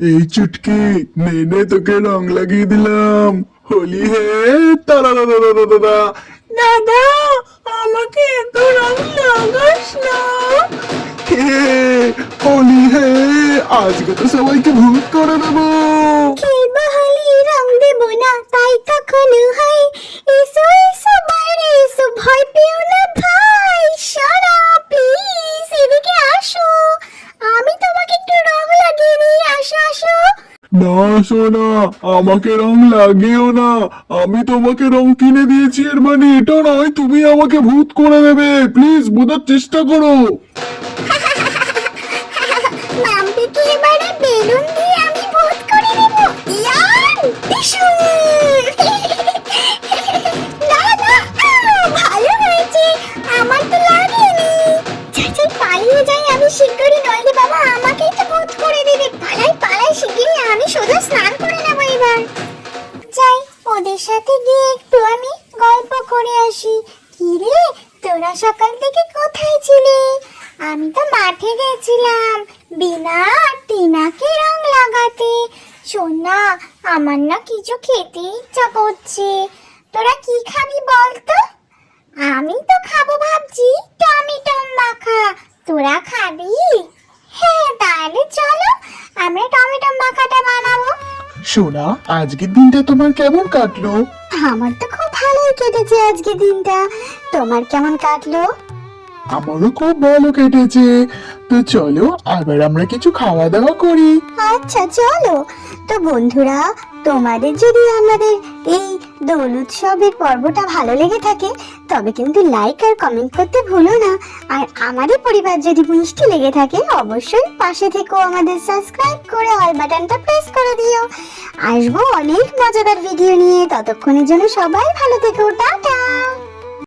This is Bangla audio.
এই চুটকি, নে নে তোকে রং লাগিয়ে দিলাম। হোলি হে তারা দাদা, আমাকে এত রং লাগাস না। হে হোলি হে, আজকে তো সবাইকে ভূত করে দেবো। খেলবো হোলি, রং দেব না তাই কখনো হয়। এসো এসো বাইরে এসো, ভয় পেও না ভাই। শোনো প্লিজ, এদিকে আসো, আমি তোমাকে একটু রং লাগিয়ে দিই। আসো আসো। না সোনা, আমাকে রং লাগিও না। আমি তোমাকে রং কিনে দিয়েছি, এর মানে এটা নয় তুমি আমাকে ভূত করে দেবে। প্লিজ বোঝার চেষ্টা করো। মাম্পিকে এবারে বেলুন দিয়ে আমি ভূত করে দেব। ইয়ার টিস্যু। না না, ভালো হয়েছে, আমার তো লাগেনি। যাই যাই, পালিয়ে যাই আমি শিগগিরই, নইলে বাবা আমাকেই তো ভূত করে দেবে। পালাই পালাই শিগগিরই, আমি শুধু স্নান করে নেবো এবার। যাই, ওদের সাথে গিয়ে একটু আমি গল্প করে আসি। কি রে, তোরা সকাল থেকে কোথায় ছিলে? আমি তো মাঠে গেছিলাম বিনা আর টিনাকে রং লাগাতে। শোন না, আমার না কিছু খেতে ইচ্ছা করছে। তোরা কি খাবি বল তো? আমি তো খাবো ভাবছি টমেটো মাখা। তোরা খাবি? হ্যাঁ, তাহলে চলো আমরা টমেটো মাখাটা বানাবো। সোনা, আজকের দিনটা তোমার কেমন কাটলো? আমার তো খুব ভালোই কেটেছে আজকে দিনটা। তোমার কেমন কাটলো? আমারও খুব ভালো কেটেছে। তো চলো আবার আমরা কিছু খাওয়া দাওয়া করি। আচ্ছা চলো। তো বন্ধুরা, তোমাদের যদি আমাদের এই দোল উৎসবের পর্বটা ভালো লেগে থাকে তবে কিন্তু লাইক আর কমেন্ট করতে ভুলো না। আর আমাদের পরিবার যদি মিষ্টি লেগে থাকে অবশ্যই পাশে থেকো, আমাদের সাবস্ক্রাইব করে অল বাটনটা প্রেস করে দিও। আসবো অনেক মজাদার ভিডিও নিয়ে, ততক্ষণের জন্য সবাই ভালো থেকো, টাটা।